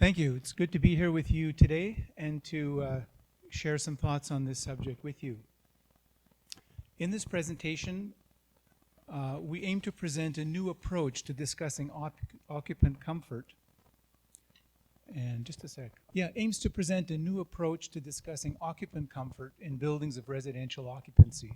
Thank you. It's good to be here with you today and to share some thoughts on this subject with you. In this presentation, we aim to present a new approach to discussing occupant comfort. And just a sec. Yeah, aims to present a new approach to discussing occupant comfort in buildings of residential occupancy.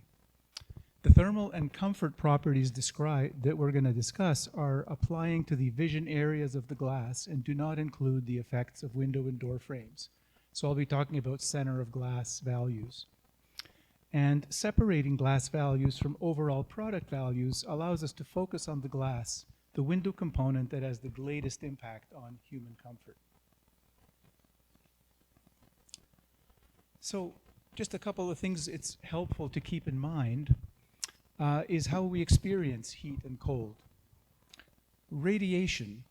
The thermal and comfort properties that we're going to discuss are applying to the vision areas of the glass and do not include the effects of window and door frames. So I'll be talking about center of glass values. And separating glass values from overall product values allows us to focus on the glass, the window component that has the greatest impact on human comfort. So just a couple of things it's helpful to keep in mind is how we experience heat and cold. Radiation,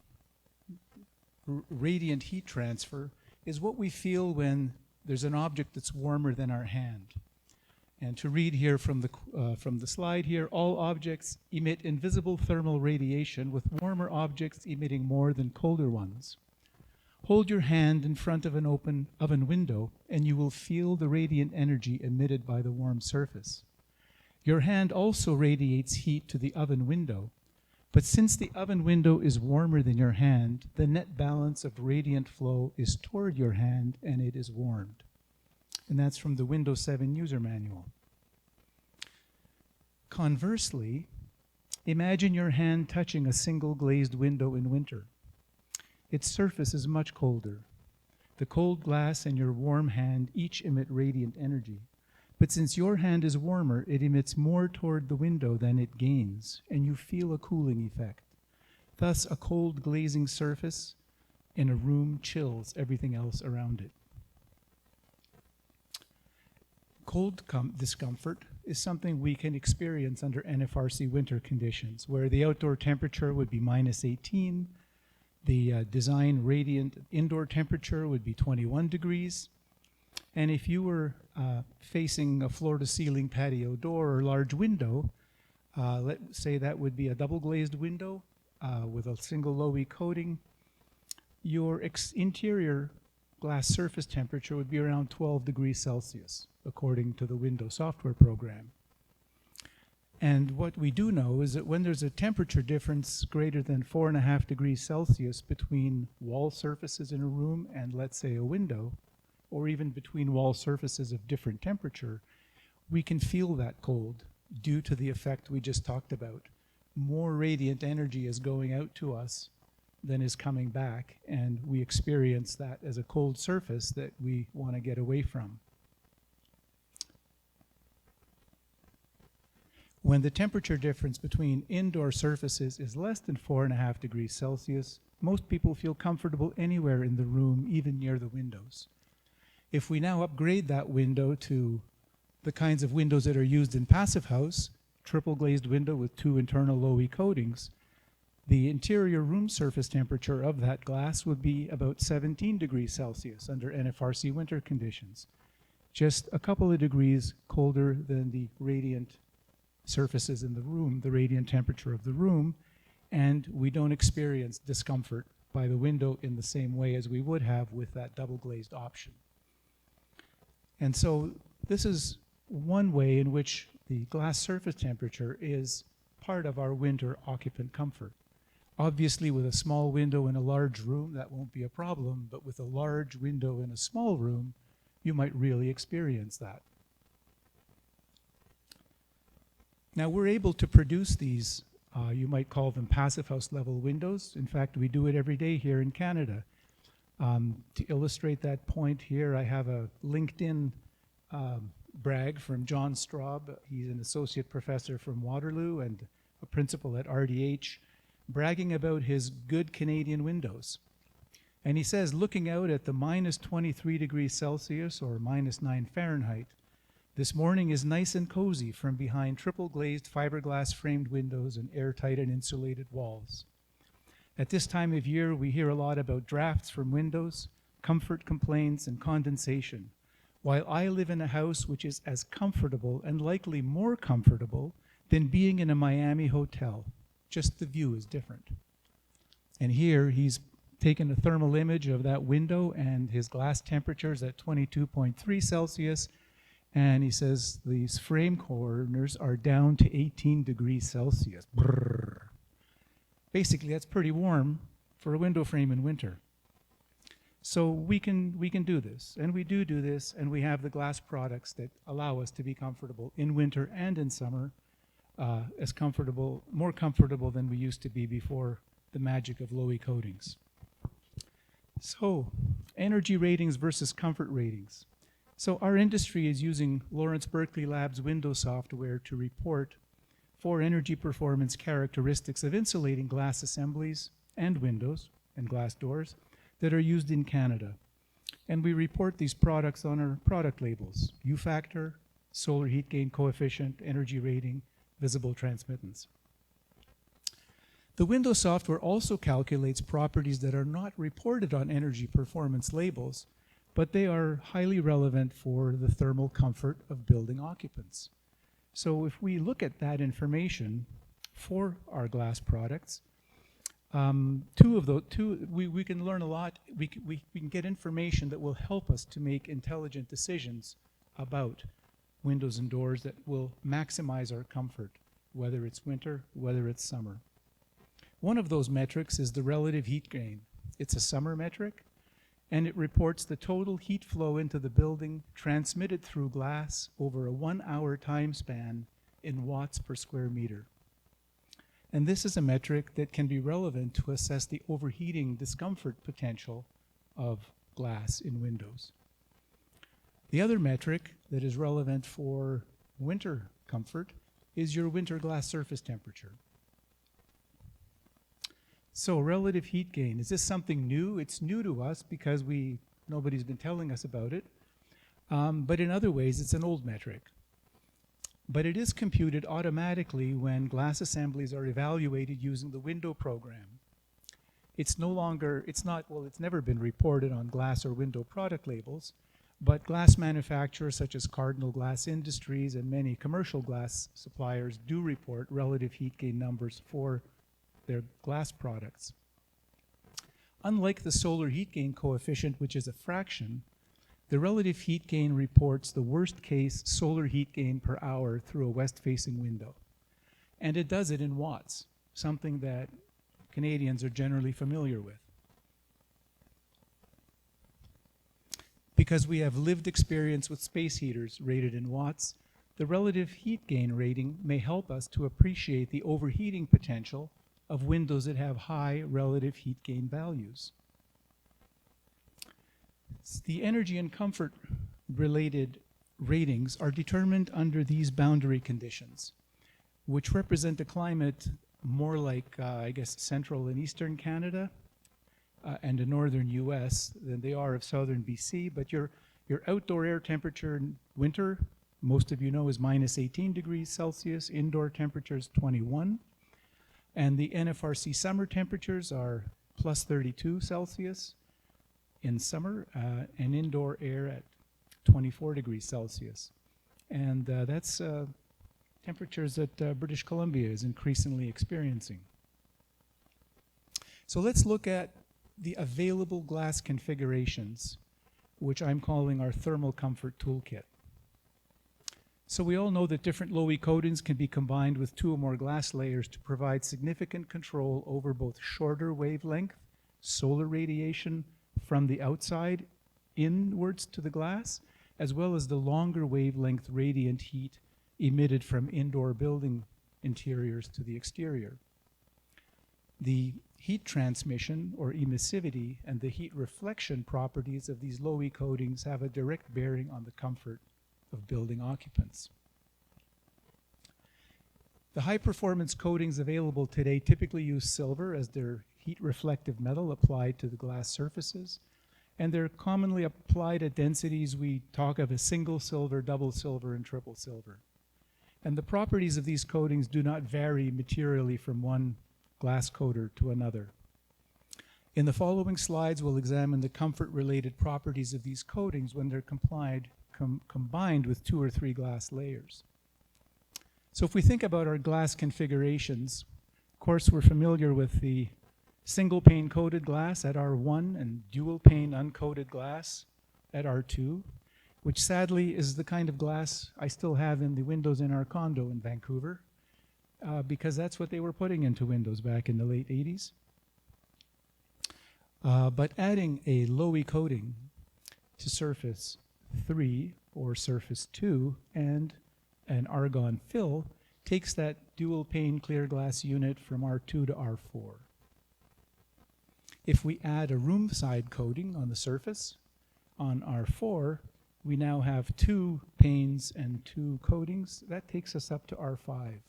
radiant heat transfer, is what we feel when there's an object that's warmer than our hand. And to read here from the slide here, all objects emit invisible thermal radiation, with warmer objects emitting more than colder ones. Hold your hand in front of an open oven window and you will feel the radiant energy emitted by the warm surface. Your hand also radiates heat to the oven window, but since the oven window is warmer than your hand, the net balance of radiant flow is toward your hand and it is warmed. And that's from the Windows 7 user manual. Conversely, imagine your hand touching a single glazed window in winter. Its surface is much colder. The cold glass and your warm hand each emit radiant energy. But since your hand is warmer, it emits more toward the window than it gains, and you feel a cooling effect. Thus, a cold glazing surface in a room chills everything else around it. Cold discomfort is something we can experience under NFRC winter conditions, where the outdoor temperature would be -18, the design radiant indoor temperature would be 21 degrees, and if you were facing a floor-to-ceiling patio door or large window, let's say that would be a double-glazed window with a single low-E coating, your interior glass surface temperature would be around 12 degrees Celsius, according to the Windows software program. And what we do know is that when there's a temperature difference greater than 4.5 degrees Celsius between wall surfaces in a room and, let's say, a window, or even between wall surfaces of different temperature, we can feel that cold due to the effect we just talked about. More radiant energy is going out to us than is coming back, and we experience that as a cold surface that we want to get away from. When the temperature difference between indoor surfaces is less than 4.5 degrees Celsius, most people feel comfortable anywhere in the room, even near the windows. If we now upgrade that window to the kinds of windows that are used in passive house, triple glazed window with 2 internal low-E coatings, the interior room surface temperature of that glass would be about 17 degrees Celsius under NFRC winter conditions, just a couple of degrees colder than the radiant surfaces in the room, the radiant temperature of the room, and we don't experience discomfort by the window in the same way as we would have with that double glazed option. And so this is one way in which the glass surface temperature is part of our winter occupant comfort. Obviously, with a small window in a large room, that won't be a problem, but with a large window in a small room, you might really experience that. Now, we're able to produce these, you might call them passive house level windows. In fact, we do it every day here in Canada. To illustrate that point here, I have a LinkedIn brag from John Straub. He's an associate professor from Waterloo and a principal at RDH, bragging about his good Canadian windows. And he says, looking out at the -23 degrees Celsius or -9 Fahrenheit, this morning is nice and cozy from behind triple glazed fiberglass framed windows and airtight and insulated walls. At this time of year, we hear a lot about drafts from windows, comfort complaints, and condensation, while I live in a house which is as comfortable and likely more comfortable than being in a Miami hotel. Just the view is different. And here he's taken a thermal image of that window, and his glass temperature is at 22.3 Celsius. And he says these frame corners are down to 18 degrees Celsius. Brrr. Basically, that's pretty warm for a window frame in winter. So we can do this, and we do this, and we have the glass products that allow us to be comfortable in winter and in summer, more comfortable than we used to be before the magic of low-E coatings. So, energy ratings versus comfort ratings. So our industry is using Lawrence Berkeley Labs window software to report 4 energy performance characteristics of insulating glass assemblies and windows and glass doors that are used in Canada. And we report these products on our product labels: U factor, solar heat gain coefficient, energy rating, visible transmittance. The window software also calculates properties that are not reported on energy performance labels, but they are highly relevant for the thermal comfort of building occupants. So if we look at that information for our glass products, we can learn a lot. We can get information that will help us to make intelligent decisions about windows and doors that will maximize our comfort, whether it's winter, whether it's summer. One of those metrics is the relative heat gain. It's a summer metric, and it reports the total heat flow into the building transmitted through glass over a 1-hour time span in watts per square meter. And this is a metric that can be relevant to assess the overheating discomfort potential of glass in windows. The other metric that is relevant for winter comfort is your winter glass surface temperature. So relative heat gain, is this something new? It's new to us because nobody's been telling us about it. But in other ways, it's an old metric. But it is computed automatically when glass assemblies are evaluated using the window program. It's never been reported on glass or window product labels, but glass manufacturers such as Cardinal Glass Industries and many commercial glass suppliers do report relative heat gain numbers for their glass products. Unlike the solar heat gain coefficient, which is a fraction, the relative heat gain reports the worst case solar heat gain per hour through a west-facing window. And it does it in watts, something that Canadians are generally familiar with. Because we have lived experience with space heaters rated in watts, the relative heat gain rating may help us to appreciate the overheating potential of windows that have high relative heat gain values. The energy and comfort related ratings are determined under these boundary conditions, which represent a climate more like, I guess, central and eastern Canada and the northern US than they are of southern BC. But your outdoor air temperature in winter, most of you know, is minus 18 degrees Celsius. Indoor temperature is 21. And the NFRC summer temperatures are plus 32 Celsius in summer, and indoor air at 24 degrees Celsius. And that's temperatures that British Columbia is increasingly experiencing. So let's look at the available glass configurations, which I'm calling our thermal comfort toolkit. So we all know that different low-E coatings can be combined with 2 or more glass layers to provide significant control over both shorter wavelength, solar radiation from the outside inwards to the glass, as well as the longer wavelength radiant heat emitted from indoor building interiors to the exterior. The heat transmission or emissivity and the heat reflection properties of these low-E coatings have a direct bearing on the comfort of building occupants. The high-performance coatings available today typically use silver as their heat-reflective metal applied to the glass surfaces, and they're commonly applied at densities we talk of as single silver, double silver, and triple silver. And the properties of these coatings do not vary materially from one glass coater to another. In the following slides, we'll examine the comfort-related properties of these coatings when they're combined with 2 or 3 glass layers. So if we think about our glass configurations, of course we're familiar with the Single pane coated glass at R1 and dual pane uncoated glass at R2, which sadly is the kind of glass I still have in the windows in our condo in Vancouver, because that's what they were putting into windows back in the late 80s. But adding a low-E coating to surface 3 or surface 2 and an argon fill takes that dual pane clear glass unit from R2 to R4. If we add a room side coating on the surface, on R4, we now have 2 panes and 2 coatings. That takes us up to R5.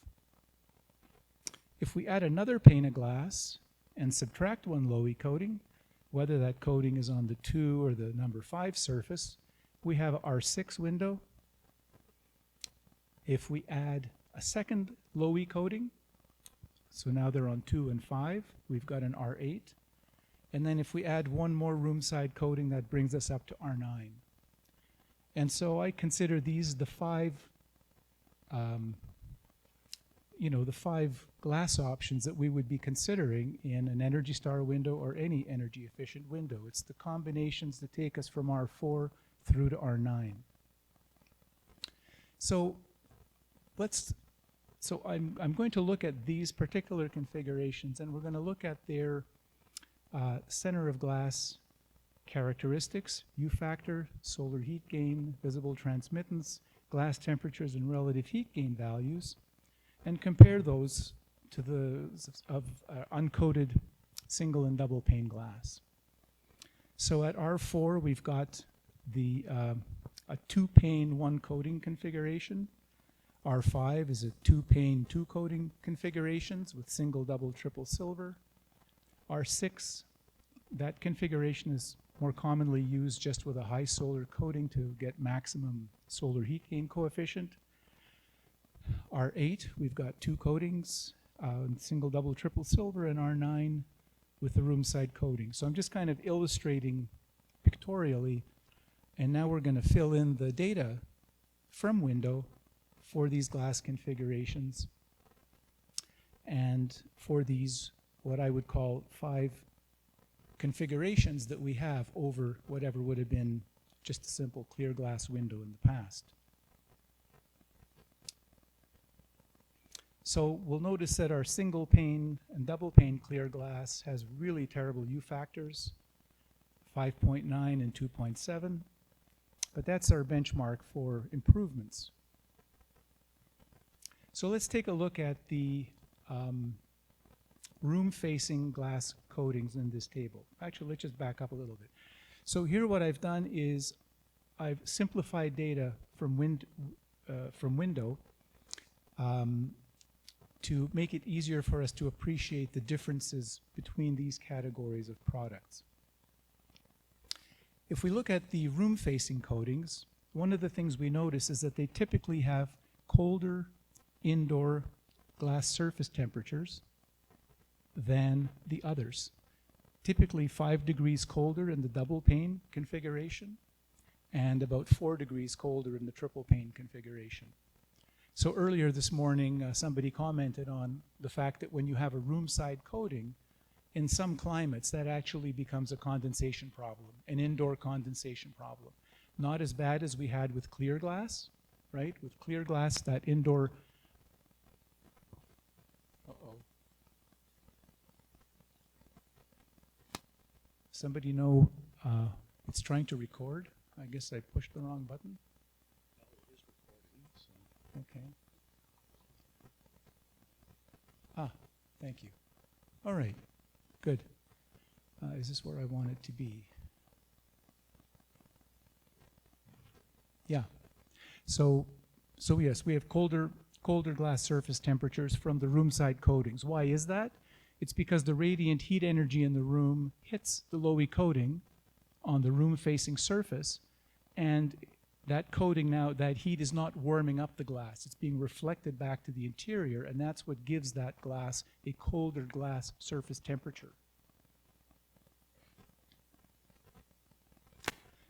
If we add another pane of glass and subtract 1 low-E coating, whether that coating is on the 2 or the number 5 surface, we have R6 window. If we add a second low-E coating, so now they're on 2 and 5, we've got an R8. And then if we add 1 more room side coating, that brings us up to R9. And so I consider these the 5, the 5 glass options that we would be considering in an Energy Star window or any energy efficient window. It's the combinations that take us from R4 through to R9. So I'm going to look at these particular configurations, and we're going to look at their center of glass characteristics, U factor, solar heat gain, visible transmittance, glass temperatures, and relative heat gain values, and compare those to the uncoated single and double pane glass. So at R4, we've got the a 2-pane 1 coating configuration. R5 is a 2-pane 2 coating configurations with single, double, triple silver. R6, that configuration is more commonly used just with a high solar coating to get maximum solar heat gain coefficient. R8, we've got 2 coatings, single, double, triple silver, and R9 with the room side coating. So I'm just kind of illustrating pictorially, and now we're going to fill in the data from window for these glass configurations and for these what I would call 5 configurations that we have over whatever would have been just a simple clear glass window in the past. So we'll notice that our single pane and double pane clear glass has really terrible U factors, 5.9 and 2.7, but that's our benchmark for improvements. So let's take a look at the room-facing glass coatings in this table. Actually, let's just back up a little bit. So here what I've done is I've simplified data from window to make it easier for us to appreciate the differences between these categories of products. If we look at the room-facing coatings, one of the things we notice is that they typically have colder indoor glass surface temperatures than the others. Typically 5 degrees colder in the double pane configuration and about 4 degrees colder in the triple pane configuration. So earlier this morning, somebody commented on the fact that when you have a room side coating, in some climates that actually becomes a condensation problem, an indoor condensation problem. Not as bad as we had with clear glass, right? With clear glass, that indoor Somebody know it's trying to record? I guess I pushed the wrong button. It is recording, so. Okay. Thank you. All right, good. Is this where I want it to be? Yeah. So yes, we have colder glass surface temperatures from the room side coatings. Why is that? It's because the radiant heat energy in the room hits the low-E coating on the room-facing surface, and that coating now, that heat is not warming up the glass. It's being reflected back to the interior, and that's what gives that glass a colder glass surface temperature.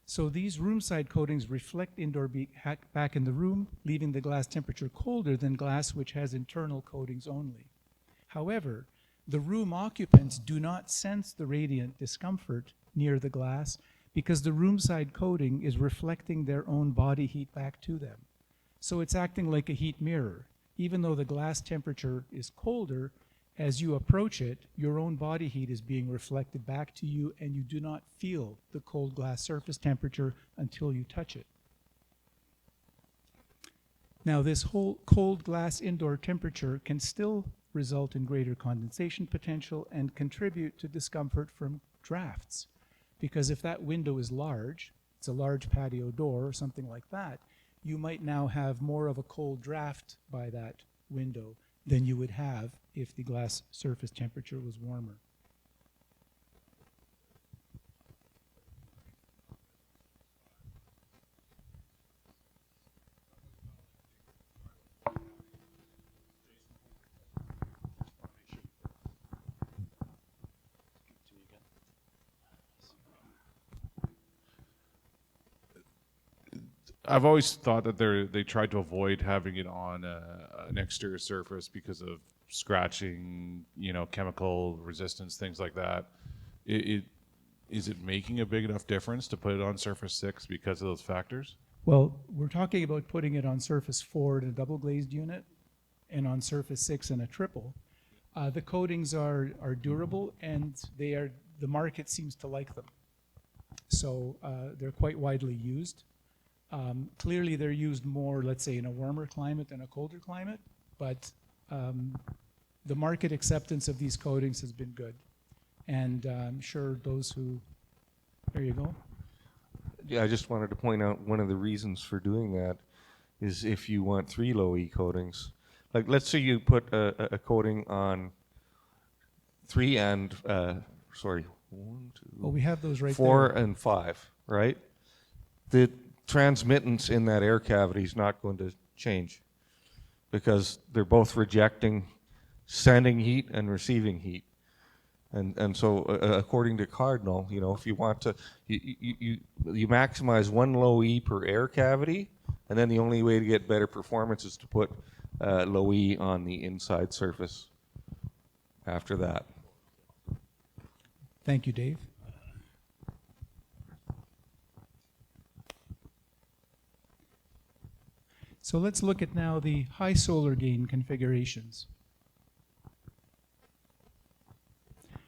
So these room-side coatings reflect indoor back in the room, leaving the glass temperature colder than glass which has internal coatings only. However, The room occupants do not sense the radiant discomfort near the glass because the room side coating is reflecting their own body heat back to them. So it's acting like a heat mirror. Even though the glass temperature is colder, as you approach it, your own body heat is being reflected back to you, and you do not feel the cold glass surface temperature until you touch it. Now, this whole cold glass indoor temperature can still result in greater condensation potential and contribute to discomfort from drafts. Because if that window is large, it's a large patio door or something like that, you might now have more of a cold draft by that window than you would have if the glass surface temperature was warmer. I've always thought that they tried to avoid having it on an exterior surface because of scratching, chemical resistance, things like that. Is it making a big enough difference to put it on surface 6 because of those factors? Well, we're talking about putting it on surface 4 in a double glazed unit and on surface 6 in a triple. The coatings are durable, and the market seems to like them. So they're quite widely used. Clearly, they're used more, let's say, in a warmer climate than a colder climate, but the market acceptance of these coatings has been good. And I'm sure those who, there you go. Yeah, I just wanted to point out one of the reasons for doing that is if you want 3 low E coatings. Like, let's say you put a coating on 3 and, 1, 2, Well, we have those right 4 there. and 5, right? The transmittance in that air cavity is not going to change because they're both rejecting sending heat and receiving heat. And so according to Cardinal, if you want to, you maximize 1 low E per air cavity, and then the only way to get better performance is to put low E on the inside surface after that. Thank you, Dave. So let's look at now the high solar gain configurations.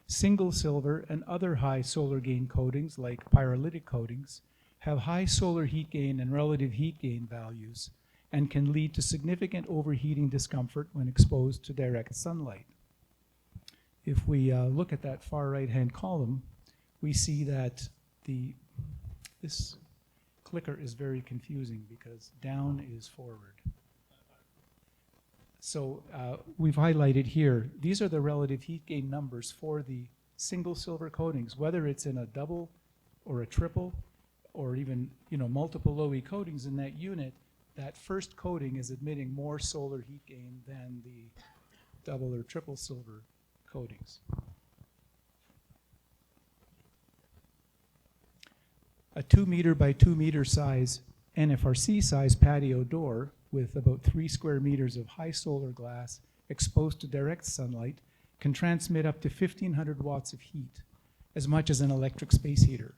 Single silver and other high solar gain coatings, like pyrolytic coatings, have high solar heat gain and relative heat gain values and can lead to significant overheating discomfort when exposed to direct sunlight. If we look at that far right-hand column, we see that this clicker is very confusing because down is forward. So we've highlighted here, these are the relative heat gain numbers for the single silver coatings, whether it's in a double or a triple or even multiple low E coatings in that unit. That first coating is emitting more solar heat gain than the double or triple silver coatings. A 2 meter by 2 meter size NFRC size patio door with about 3 square meters of high solar glass exposed to direct sunlight can transmit up to 1,500 watts of heat, as much as an electric space heater.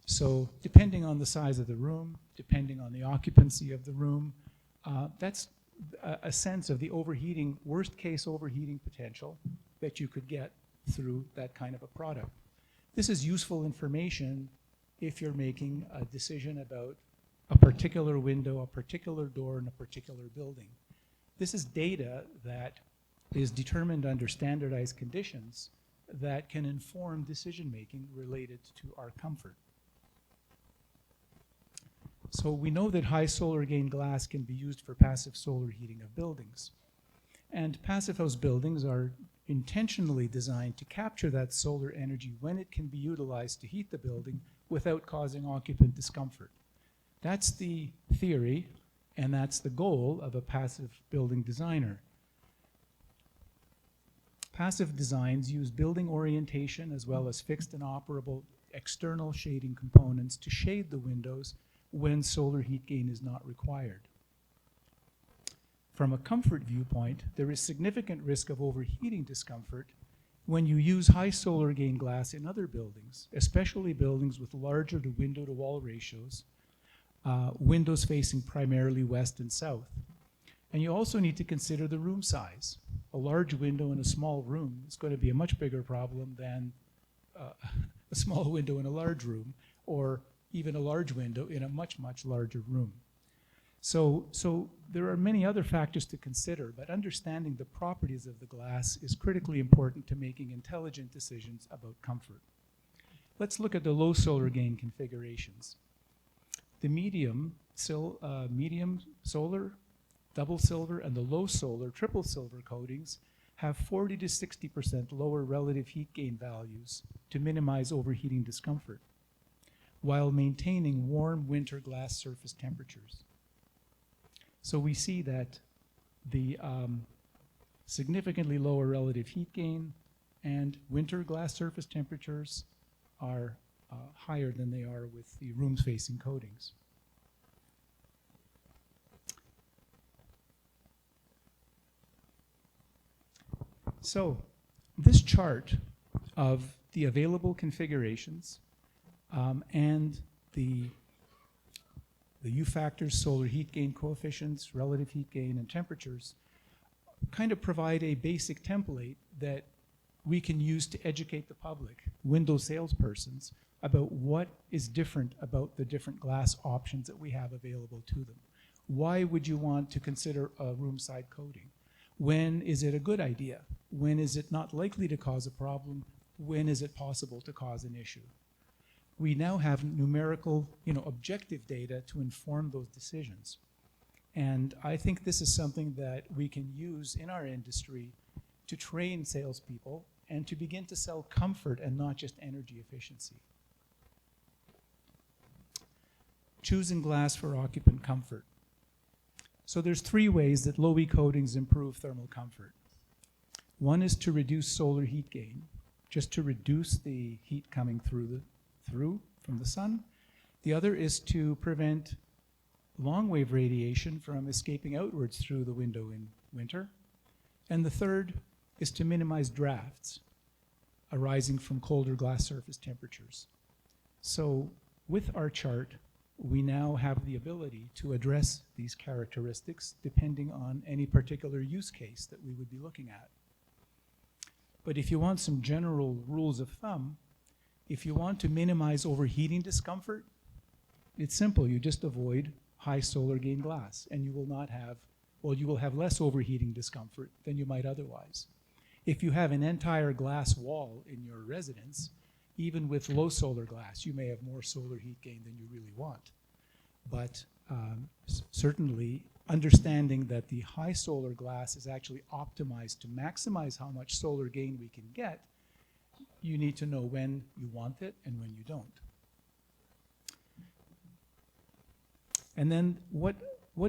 So depending on the size of the room, depending on the occupancy of the room, that's a sense of the overheating, worst case overheating potential that you could get through that kind of a product. This is useful information if you're making a decision about a particular window, a particular door in a particular building. This is data that is determined under standardized conditions that can inform decision making related to our comfort. So we know that high solar gain glass can be used for passive solar heating of buildings. And passive house buildings are intentionally designed to capture that solar energy when it can be utilized to heat the building without causing occupant discomfort. That's the theory, and that's the goal of a passive building designer. Passive designs use building orientation as well as fixed and operable external shading components to shade the windows when solar heat gain is not required. From a comfort viewpoint, there is significant risk of overheating discomfort When you use high solar gain glass in other buildings, especially buildings with larger to window to wall ratios, windows facing primarily west and south. And you also need to consider the room size. A large window in a small room is going to be a much bigger problem than a small window in a large room, or even a large window in a much, much larger room. So there are many other factors to consider, but understanding the properties of the glass is critically important to making intelligent decisions about comfort. Let's look at the low solar gain configurations. The medium solar, double silver, and the low solar, triple silver coatings have 40 to 60% lower relative heat gain values to minimize overheating discomfort, while maintaining warm winter glass surface temperatures. So we see that the significantly lower relative heat gain and winter glass surface temperatures are higher than they are with the rooms facing coatings. So this chart of the available configurations and the U factors, solar heat gain coefficients, relative heat gain, and temperatures kind of provide a basic template that we can use to educate the public, window salespersons, about what is different about the different glass options that we have available to them. Why would you want to consider a room side coating? When is it a good idea? When is it not likely to cause a problem? When is it possible to cause an issue? We now have numerical, objective data to inform those decisions. And I think this is something that we can use in our industry to train salespeople and to begin to sell comfort and not just energy efficiency. Choosing glass for occupant comfort. So there's 3 ways that low E coatings improve thermal comfort. One is to reduce solar heat gain, just to reduce the heat coming through from the sun. The other is to prevent long wave radiation from escaping outwards through the window in winter. And the third is to minimize drafts arising from colder glass surface temperatures. So with our chart, we now have the ability to address these characteristics depending on any particular use case that we would be looking at. But if you want some general rules of thumb, if you want to minimize overheating discomfort, it's simple. You just avoid high solar gain glass, and you will have less overheating discomfort than you might otherwise. If you have an entire glass wall in your residence, even with low solar glass, you may have more solar heat gain than you really want. But certainly, understanding that the high solar glass is actually optimized to maximize how much solar gain we can get, you need to know when you want it and when you don't. And then what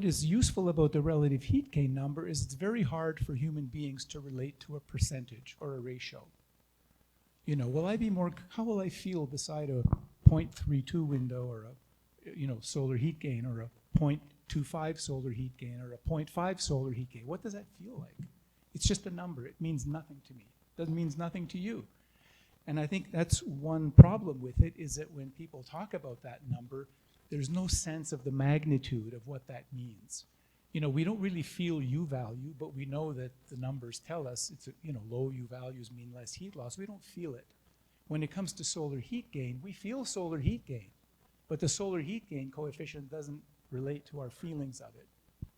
is useful about the relative heat gain number is it's very hard for human beings to relate to a percentage or a ratio. How will I feel beside a 0.32 window or a solar heat gain, or a 0.25 solar heat gain, or a 0.5 solar heat gain? What does that feel like? It's just a number. It means nothing to me. It doesn't mean nothing to you. And I think that's one problem with it, is that when people talk about that number, there's no sense of the magnitude of what that means. We don't really feel U value, but we know that the numbers tell us low U values mean less heat loss. We don't feel it. When it comes to solar heat gain, we feel solar heat gain, but the solar heat gain coefficient doesn't relate to our feelings of it.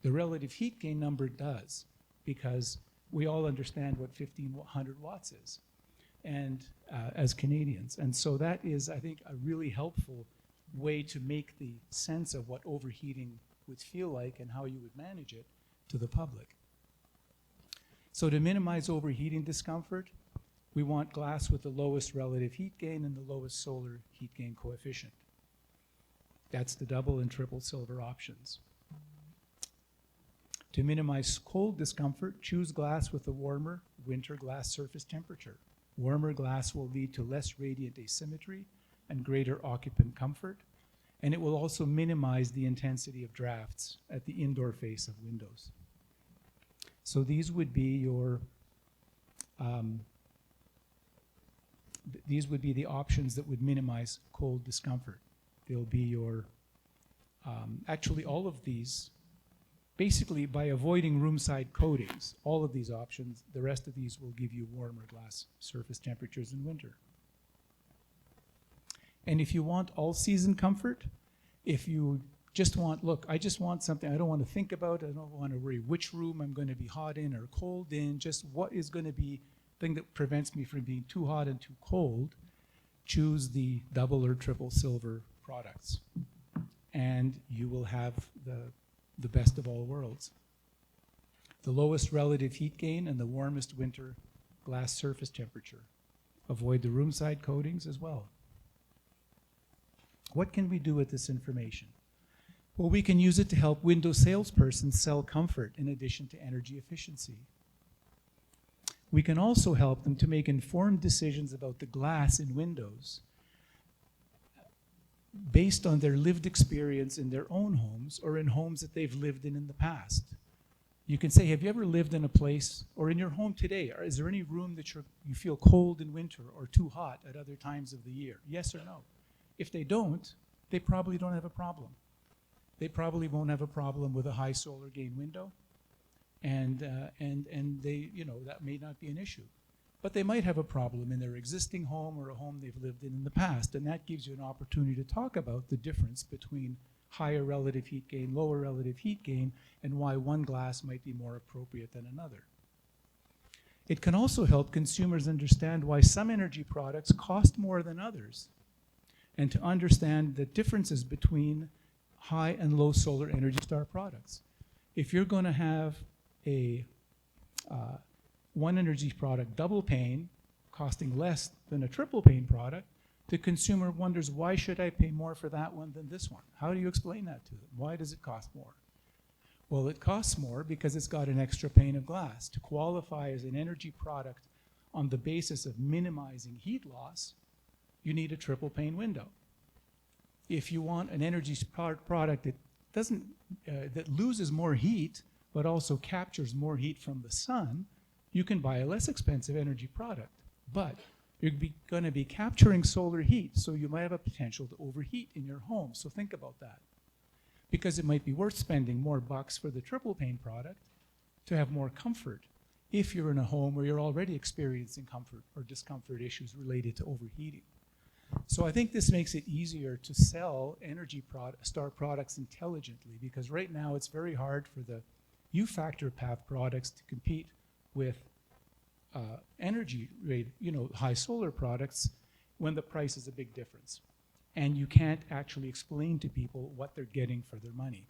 The relative heat gain number does, because we all understand what 1500 watts is, and as Canadians. And so that is, I think, a really helpful way to make the sense of what overheating would feel like and how you would manage it to the public. So to minimize overheating discomfort, we want glass with the lowest relative heat gain and the lowest solar heat gain coefficient. That's the double and triple silver options. To minimize cold discomfort, choose glass with a warmer winter glass surface temperature. Warmer glass will lead to less radiant asymmetry and greater occupant comfort, and it will also minimize the intensity of drafts at the indoor face of windows. So these would be your these would be the options that would minimize cold discomfort. They'll be your, actually all of these, basically by avoiding room side coatings, all of these options, the rest of these will give you warmer glass surface temperatures in winter. And if you want all season comfort, if you just want, look, I just want something I don't want to think about, I don't want to worry which room I'm going to be hot in or cold in, just what is going to be thing that prevents me from being too hot and too cold, choose the double or triple silver products. And you will have the best of all worlds. The lowest relative heat gain and the warmest winter glass surface temperature. Avoid the room side coatings as well. What can we do with this information? Well, we can use it to help window salespersons sell comfort in addition to energy efficiency. We can also help them to make informed decisions about the glass in windows based on their lived experience in their own homes or in homes that they've lived in the past. You can say, have you ever lived in a place or in your home today, or is there any room that you feel cold in winter or too hot at other times of the year? Yes or no? If they don't, they probably don't have a problem. They probably won't have a problem with a high solar gain window, and they, you know, that may not be an issue. But they might have a problem in their existing home or a home they've lived in the past, and that gives you an opportunity to talk about the difference between higher relative heat gain, lower relative heat gain, and why one glass might be more appropriate than another. It can also help consumers understand why some energy products cost more than others, and to understand the differences between high and low solar Energy Star products. If you're going to have a one energy product double pane costing less than a triple pane product, the consumer wonders, why should I pay more for that one than this one? How do you explain that to them? Why does it cost more? Well, it costs more because it's got an extra pane of glass. To qualify as an energy product on the basis of minimizing heat loss, you need a triple pane window. If you want an energy product that doesn't, that loses more heat, but also captures more heat from the sun, you can buy a less expensive energy product. But you're going to be capturing solar heat, so you might have a potential to overheat in your home. So think about that. Because it might be worth spending more bucks for the triple pane product to have more comfort if you're in a home where you're already experiencing comfort or discomfort issues related to overheating. So I think this makes it easier to sell Energy Star products intelligently, because right now it's very hard for the U-factor path products to compete with energy rate, you know, high solar products when the price is a big difference. And you can't actually explain to people what they're getting for their money.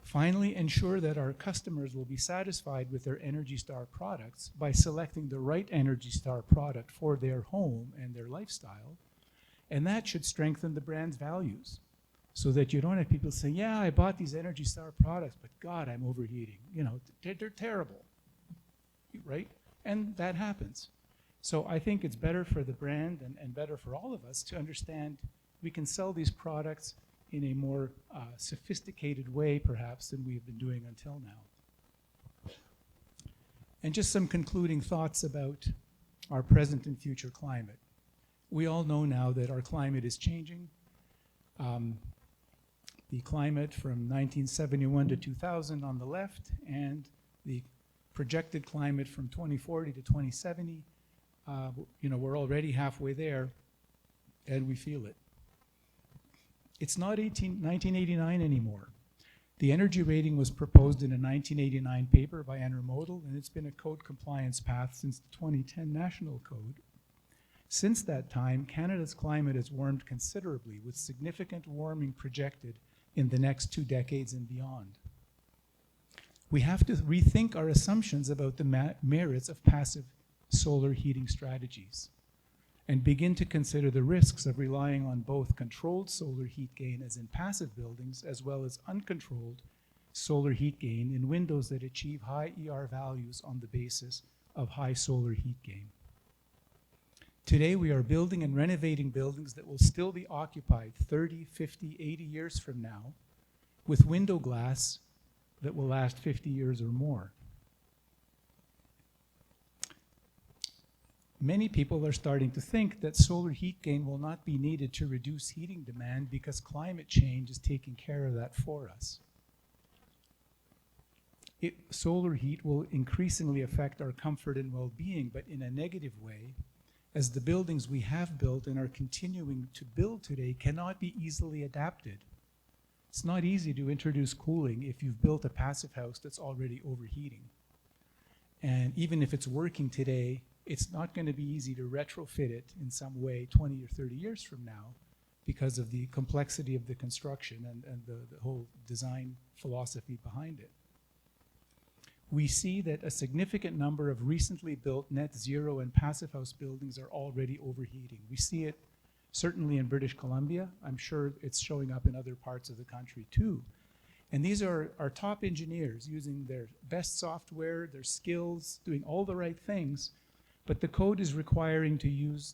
Finally, ensure that our customers will be satisfied with their Energy Star products by selecting the right Energy Star product for their home and their lifestyle. And that should strengthen the brand's values, so that you don't have people say, yeah, I bought these Energy Star products, but God, I'm overheating. You know, they're terrible, right? And that happens. So I think it's better for the brand and better for all of us to understand we can sell these products in a more sophisticated way, perhaps, than we've been doing until now. And just some concluding thoughts about our present and future climate. We all know now that our climate is changing. The climate from 1971 to 2000 on the left, and the projected climate from 2040 to 2070. You know, we're already halfway there, and we feel it. It's not 1989 anymore. The energy rating was proposed in a 1989 paper by Intermodal, and it's been a code compliance path since the 2010 National Code. Since that time, Canada's climate has warmed considerably, with significant warming projected in the next 2 decades and beyond. We have to rethink our assumptions about the merits of passive solar heating strategies and begin to consider the risks of relying on both controlled solar heat gain, as in passive buildings, as well as uncontrolled solar heat gain in windows that achieve high ER values on the basis of high solar heat gain. Today, we are building and renovating buildings that will still be occupied 30, 50, 80 years from now with window glass that will last 50 years or more. Many people are starting to think that solar heat gain will not be needed to reduce heating demand because climate change is taking care of that for us. Solar heat will increasingly affect our comfort and well-being, but in a negative way, as the buildings we have built and are continuing to build today cannot be easily adapted. It's not easy to introduce cooling if you've built a passive house that's already overheating. And even if it's working today, it's not going to be easy to retrofit it in some way 20 or 30 years from now because of the complexity of the construction and the whole design philosophy behind it. We see that a significant number of recently built net zero and passive house buildings are already overheating. We see it certainly in British Columbia. I'm sure it's showing up in other parts of the country too. And these are our top engineers using their best software, their skills, doing all the right things, but the code is requiring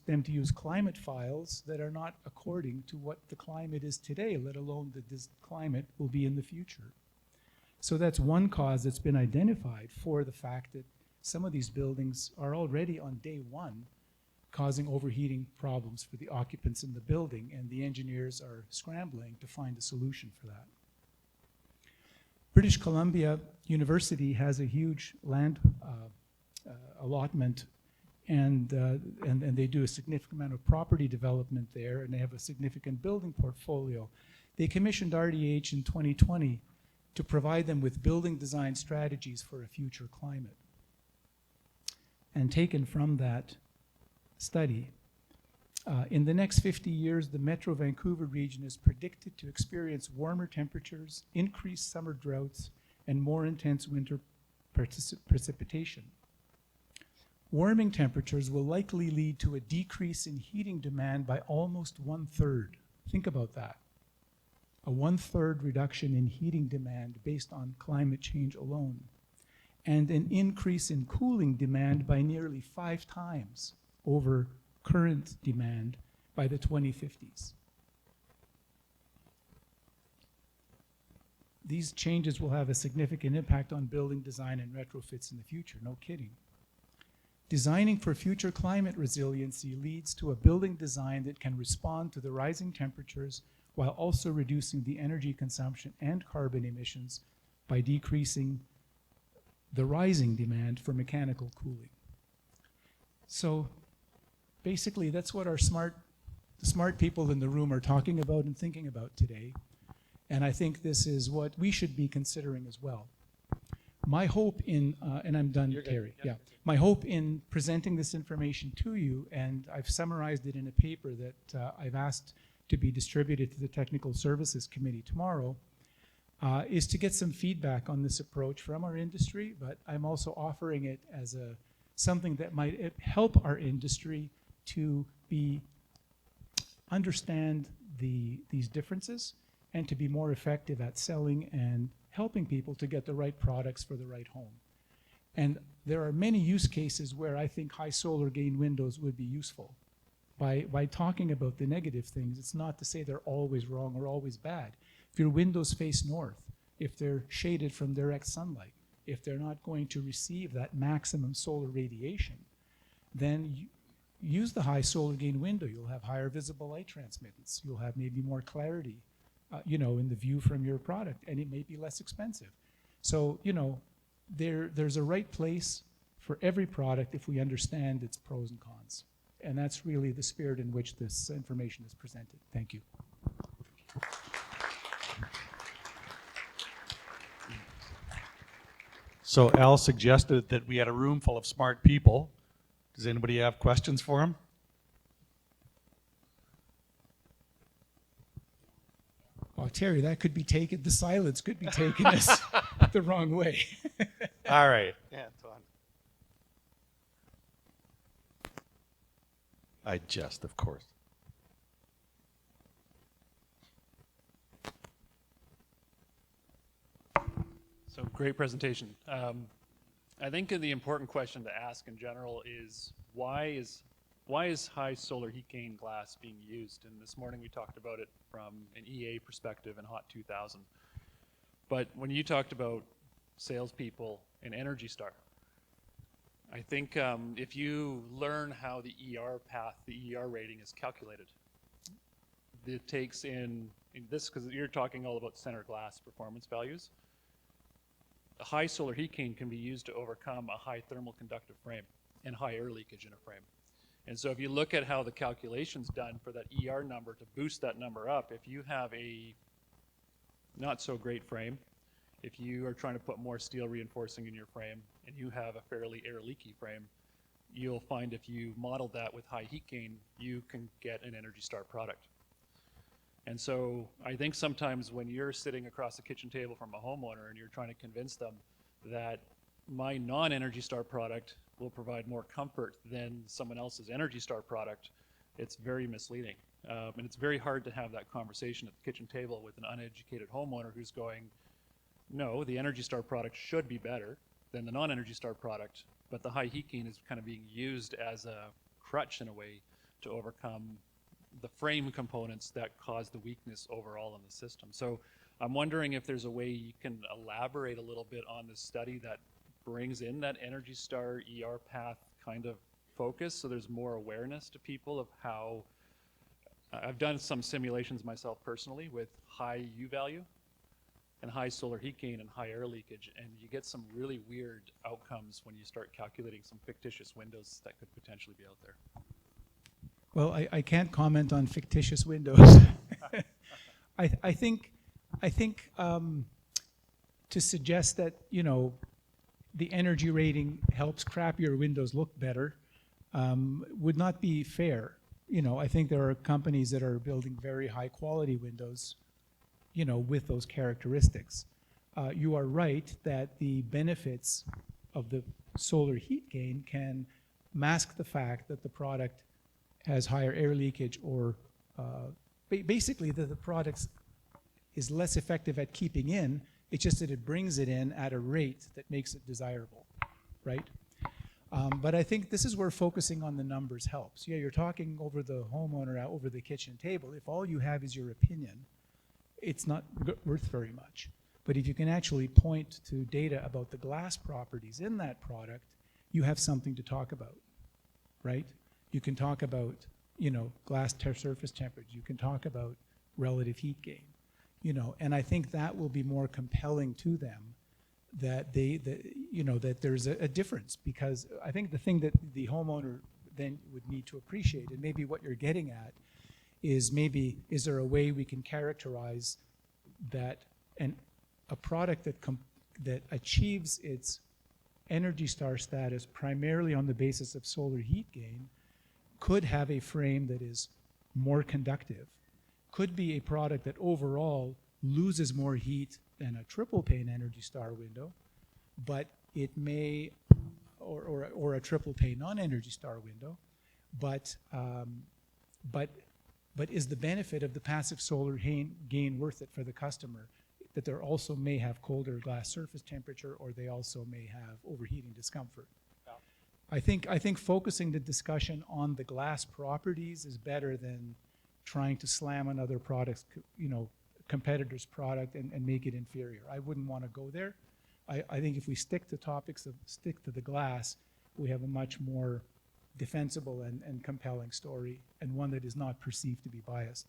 them to use climate files that are not according to what the climate is today, let alone that this climate will be in the future. So that's one cause that's been identified for the fact that some of these buildings are already on day one causing overheating problems for the occupants in the building, and the engineers are scrambling to find a solution for that. British Columbia University has a huge land allotment, and they do a significant amount of property development there, and they have a significant building portfolio. They commissioned RDH in 2020 to provide them with building design strategies for a future climate. And taken from that study, in the next 50 years, the Metro Vancouver region is predicted to experience warmer temperatures, increased summer droughts, and more intense winter precipitation. Warming temperatures will likely lead to a decrease in heating demand by almost 1/3. Think about that. A 1/3 reduction in heating demand based on climate change alone, and an increase in cooling demand by nearly 5 times over current demand by the 2050s. These changes will have a significant impact on building design and retrofits in the future, no kidding. Designing for future climate resiliency leads to a building design that can respond to the rising temperatures while also reducing the energy consumption and carbon emissions by decreasing the rising demand for mechanical cooling. So basically, that's what the smart people in the room are talking about and thinking about today. And I think this is what we should be considering as well. My hope in, and I'm done, Terry, yeah. My hope in presenting this information to you, and I've summarized it in a paper that I've asked to be distributed to the Technical Services Committee tomorrow, is to get some feedback on this approach from our industry, but I'm also offering it as something that might help our industry to understand these differences and to be more effective at selling and helping people to get the right products for the right home. And there are many use cases where I think high solar gain windows would be useful. By talking about the negative things, it's not to say they're always wrong or always bad. If your windows face north, if they're shaded from direct sunlight, if they're not going to receive that maximum solar radiation, then use the high solar gain window. You'll have higher visible light transmittance. You'll have maybe more clarity, in the view from your product, and it may be less expensive. So, there's a right place for every product if we understand its pros and cons. And that's really the spirit in which this information is presented. Thank you. So Al suggested that we had a room full of smart people. Does anybody have questions for him? Oh, Terry, that could be taken, the silence could be taken as the wrong way. All right. Anton. I jest, of course. So great presentation. I think the important question to ask in general is why is high solar heat gain glass being used? And this morning we talked about it from an EA perspective and Hot 2000. But when you talked about salespeople and Energy Star, I think if you learn how the ER path, the ER rating is calculated, it takes in this, because you're talking all about center glass performance values. A high solar heat gain can be used to overcome a high thermal conductive frame and high air leakage in a frame. And so if you look at how the calculation's done for that ER number to boost that number up, if you have a not so great frame, if you are trying to put more steel reinforcing in your frame and you have a fairly air leaky frame, you'll find if you model that with high heat gain, you can get an Energy Star product. And so I think sometimes when you're sitting across the kitchen table from a homeowner and you're trying to convince them that my non-Energy Star product will provide more comfort than someone else's Energy Star product, it's very misleading. And it's very hard to have that conversation at the kitchen table with an uneducated homeowner who's going, no, the Energy Star product should be better than the non-Energy Star product, but the high heat gain is kind of being used as a crutch in a way to overcome the frame components that cause the weakness overall in the system. So I'm wondering if there's a way you can elaborate a little bit on this study that brings in that Energy Star ER path kind of focus, so there's more awareness to people of how I've done some simulations myself personally with high U value and high solar heat gain and high air leakage, and you get some really weird outcomes when you start calculating some fictitious windows that could potentially be out there. Well, I can't comment on fictitious windows. I think to suggest that, you know, the energy rating helps crappier windows look better would not be fair. You know, I think there are companies that are building very high quality windows, you know, with those characteristics. You are right that the benefits of the solar heat gain can mask the fact that the product has higher air leakage, or basically that the product is less effective at keeping in. It's just that it brings it in at a rate that makes it desirable, right? But I think this is where focusing on the numbers helps. Yeah, you're talking over the homeowner, over the kitchen table. If all you have is your opinion, it's not worth very much. But if you can actually point to data about the glass properties in that product, you have something to talk about, right? You can talk about, you know, glass surface temperature. You can talk about relative heat gain, you know, and I think that will be more compelling to them, that you know, that there's a difference. Because I think the thing that the homeowner then would need to appreciate, and maybe what you're getting at, is maybe, is there a way we can characterize that a product that achieves its Energy Star status primarily on the basis of solar heat gain could have a frame that is more conductive, could be a product that overall loses more heat than a triple pane Energy Star window, but it may, or a triple pane non-Energy Star window, but is the benefit of the passive solar gain worth it for the customer, that they also may have colder glass surface temperature, or they also may have overheating discomfort. I think focusing the discussion on the glass properties is better than trying to slam another product's, you know, competitor's product and make it inferior. I wouldn't want to go there. I think if we stick to stick to the glass, we have a much more defensible and compelling story, and one that is not perceived to be biased.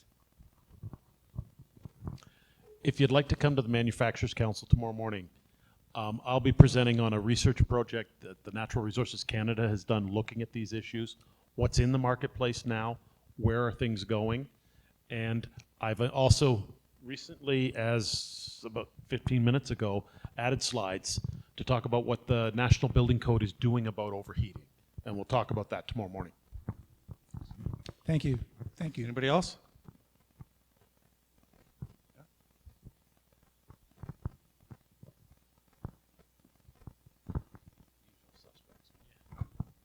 If you'd like to come to the Manufacturers Council tomorrow morning, I'll be presenting on a research project that the Natural Resources Canada has done looking at these issues, what's in the marketplace now, where are things going, and I've also recently, as about 15 minutes ago, added slides to talk about what the National Building Code is doing about overheating, and we'll talk about that tomorrow morning. Thank you. Thank you. Anybody else?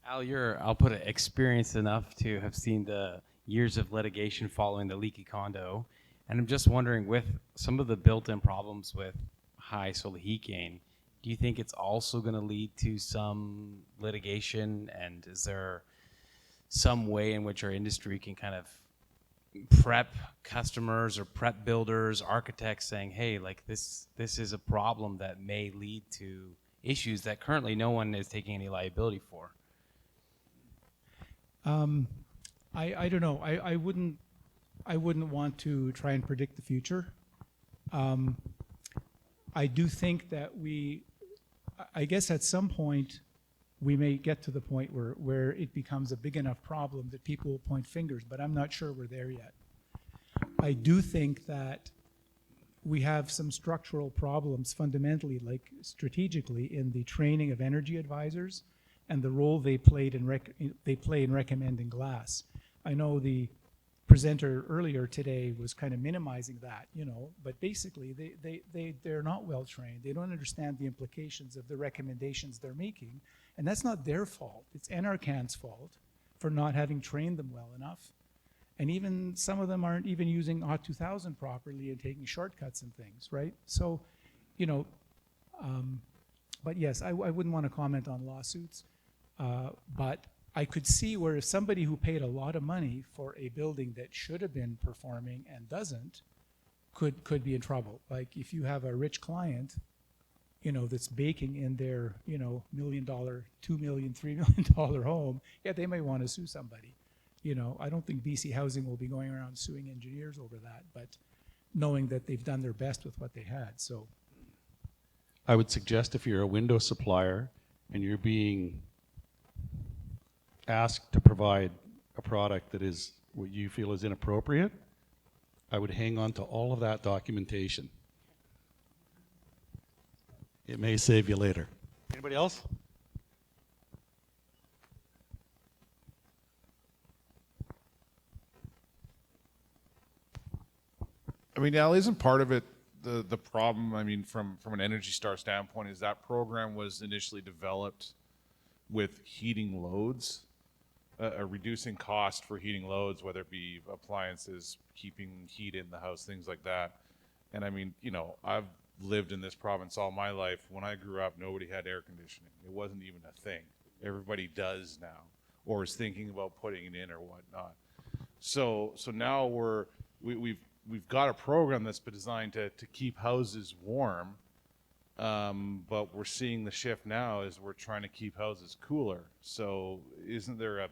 Al, I'll put it, experienced enough to have seen the years of litigation following the leaky condo. And I'm just wondering, with some of the built-in problems with high solar heat gain, do you think it's also going to lead to some litigation? And is there some way in which our industry can kind of prep customers or prep builders, architects, saying, hey, like this is a problem that may lead to issues that currently no one is taking any liability for? I don't know. I wouldn't want to try and predict the future. I do think that I guess at some point we may get to the point where it becomes a big enough problem that people will point fingers, but I'm not sure we're there yet. I do think that we have some structural problems fundamentally, like strategically, in the training of energy advisors and the role they play in recommending glass. I know the presenter earlier today was kind of minimizing that, but basically they're not well trained. They don't understand the implications of the recommendations they're making, and that's not their fault. It's NRCan's fault for not having trained them well enough. And even some of them aren't even using OT 2000 properly and taking shortcuts and things, right? So, but yes, I wouldn't want to comment on lawsuits, but I could see where if somebody who paid a lot of money for a building that should have been performing and doesn't, could be in trouble. Like if you have a rich client, that's baking in their, $1 million, $2 million, $3 million home, yeah, they may want to sue somebody. I don't think BC Housing will be going around suing engineers over that, but knowing that they've done their best with what they had, so. I would suggest if you're a window supplier and you're being asked to provide a product that is what you feel is inappropriate, I would hang on to all of that documentation. It may save you later. Anybody else? I mean, Al, isn't part of it the problem? I mean, from an Energy Star standpoint, is that program was initially developed with heating loads, reducing cost for heating loads, whether it be appliances, keeping heat in the house, things like that. And I mean, I've lived in this province all my life. When I grew up, nobody had air conditioning. It wasn't even a thing. Everybody does now, or is thinking about putting it in or whatnot. So now we've got a program that's been designed to keep houses warm, but we're seeing the shift now is we're trying to keep houses cooler. So isn't there a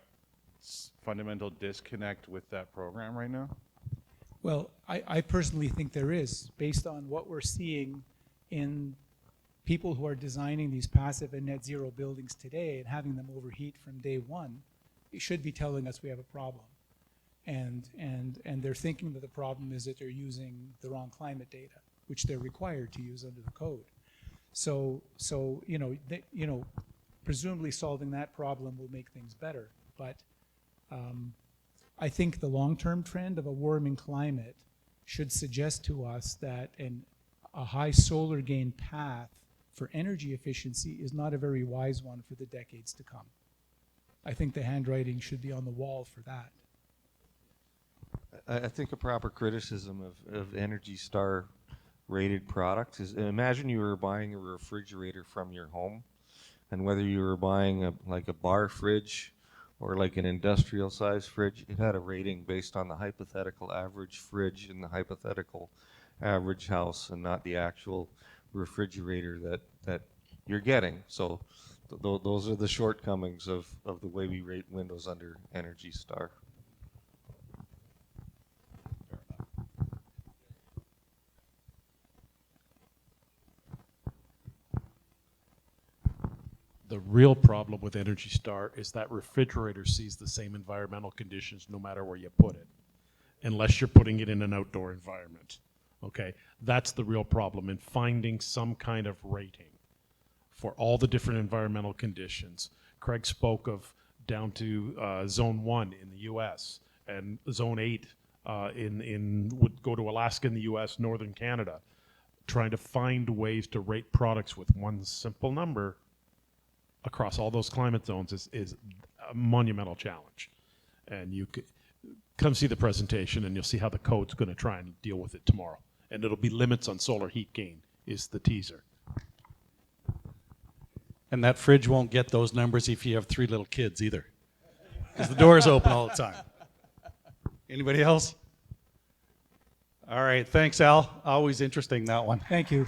fundamental disconnect with that program right now? Well, I personally think there is, based on what we're seeing in people who are designing these passive and net zero buildings today and having them overheat from day one. It should be telling us we have a problem. And they're thinking that the problem is that they're using the wrong climate data, which they're required to use under the code. So presumably solving that problem will make things better. But I think the long-term trend of a warming climate should suggest to us that a high solar gain path for energy efficiency is not a very wise one for the decades to come. I think the handwriting should be on the wall for that. I think a proper criticism of Energy Star rated products is, imagine you were buying a refrigerator from your home, and whether you were buying like a bar fridge or like an industrial size fridge, it had a rating based on the hypothetical average fridge in the hypothetical average house and not the actual refrigerator that you're getting. So those are the shortcomings of the way we rate windows under Energy Star. The real problem with Energy Star is that refrigerator sees the same environmental conditions no matter where you put it, unless you're putting it in an outdoor environment. Okay, that's the real problem in finding some kind of rating for all the different environmental conditions. Craig spoke of down to Zone 1 in the U.S. and Zone 8 would go to Alaska in the U.S., Northern Canada, trying to find ways to rate products with one simple number across all those climate zones is a monumental challenge. And you could come see the presentation and you'll see how the code's going to try and deal with it tomorrow. And it'll be limits on solar heat gain is the teaser. And that fridge won't get those numbers if you have 3 little kids either, because the door's open all the time. Anybody else? All right, thanks, Al. Always interesting, that one. Thank you.